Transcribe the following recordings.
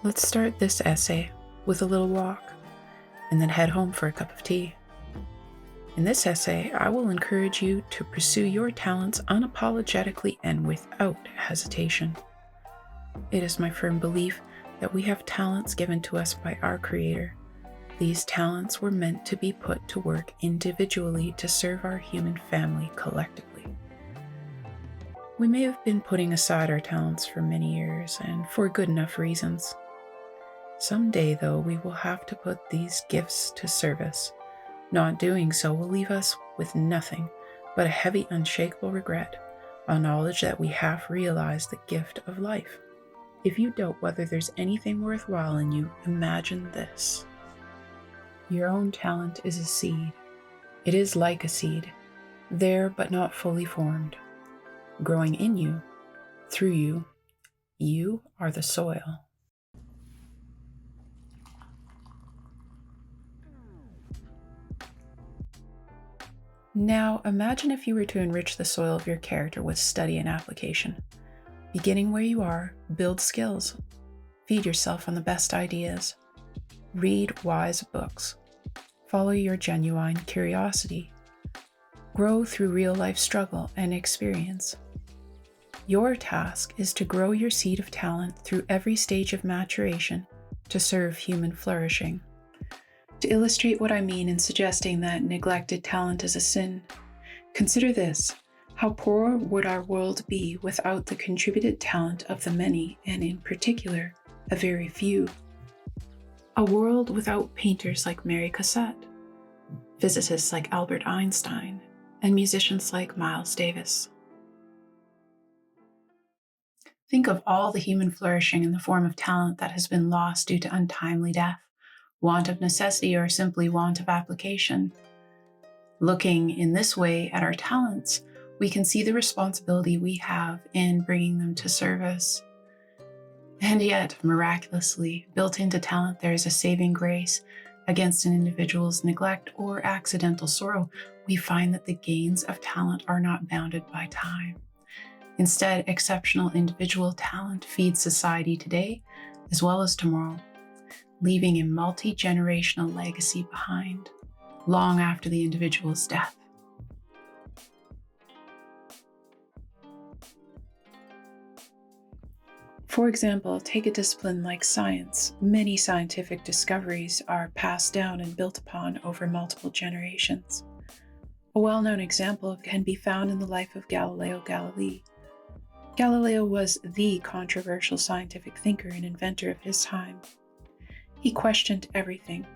Let's start this essay with a little walk and then head home for a cup of tea. In this essay, I will encourage you to pursue your talents unapologetically and without hesitation. It is my firm belief that we have talents given to us by our Creator. These talents were meant to be put to work individually to serve our human family collectively. We may have been putting aside our talents for many years and for good enough reasons. Someday, though, we will have to put these gifts to service. Not doing so will leave us with nothing but a heavy, unshakable regret, a knowledge that we have realized the gift of life. If you doubt whether there's anything worthwhile in you, imagine this. Your own talent is a seed. It is like a seed, there but not fully formed, growing in you, through you. You are the soil. Now, imagine if you were to enrich the soil of your character with study and application. Beginning where you are, build skills. Feed yourself on the best ideas. Read wise books. Follow your genuine curiosity. Grow through real-life struggle and experience. Your task is to grow your seed of talent through every stage of maturation to serve human flourishing. To illustrate what I mean in suggesting that neglected talent is a sin, consider this: how poor would our world be without the contributed talent of the many, and in particular, a very few? A world without painters like Mary Cassatt, physicists like Albert Einstein, and musicians like Miles Davis. Think of all the human flourishing in the form of talent that has been lost due to untimely death, want of necessity, or simply want of application. Looking in this way at our talents, we can see the responsibility we have in bringing them to service. And yet, miraculously, built into talent, there is a saving grace against an individual's neglect or accidental sorrow. We find that the gains of talent are not bounded by time. Instead, exceptional individual talent feeds society today as well as tomorrow, leaving a multi-generational legacy behind, long after the individual's death. For example, take a discipline like science. Many scientific discoveries are passed down and built upon over multiple generations. A well-known example can be found in the life of Galileo Galilei. Galileo was the controversial scientific thinker and inventor of his time. He questioned everything,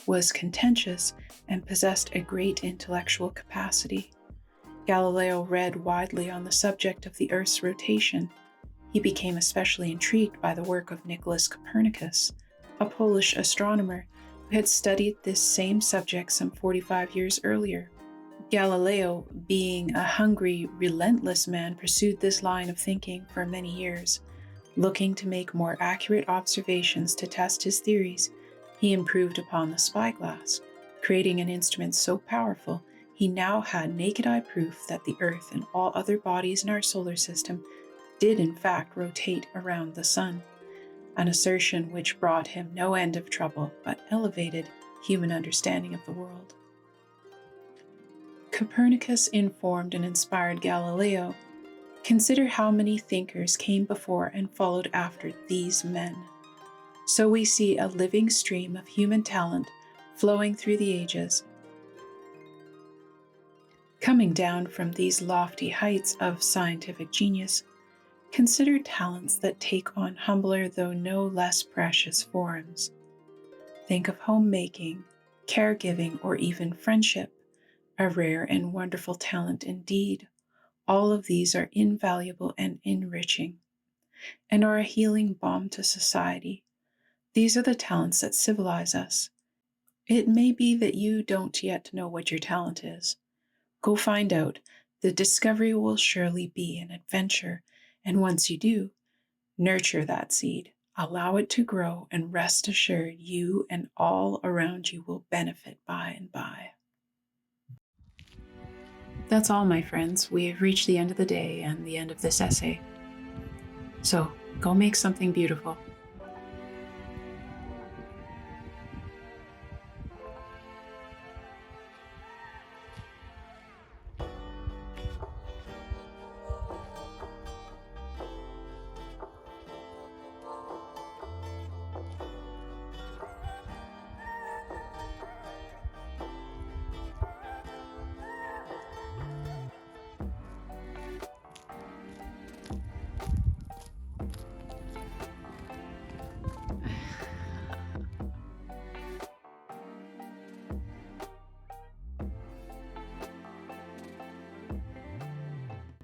was contentious, and possessed a great intellectual capacity. Galileo read widely on the subject of the Earth's rotation. He became especially intrigued by the work of Nicholas Copernicus, a Polish astronomer who had studied this same subject some 45 years earlier. Galileo, being a hungry, relentless man, pursued this line of thinking for many years. Looking to make more accurate observations to test his theories, he improved upon the spyglass, creating an instrument so powerful he now had naked-eye proof that the Earth and all other bodies in our solar system did in fact rotate around the sun, an assertion which brought him no end of trouble but elevated human understanding of the world. Copernicus informed and inspired Galileo. Consider how many thinkers came before and followed after these men. So we see a living stream of human talent flowing through the ages. Coming down from these lofty heights of scientific genius, consider talents that take on humbler though no less precious forms. Think of homemaking, caregiving, or even friendship, a rare and wonderful talent indeed. All of these are invaluable and enriching, and are a healing balm to society. These are the talents that civilize us. It may be that you don't yet know what your talent is. Go find out. The discovery will surely be an adventure, and once you do, nurture that seed, allow it to grow, and rest assured you and all around you will benefit by and by. That's all, my friends. We have reached the end of the day and the end of this essay. So go make something beautiful.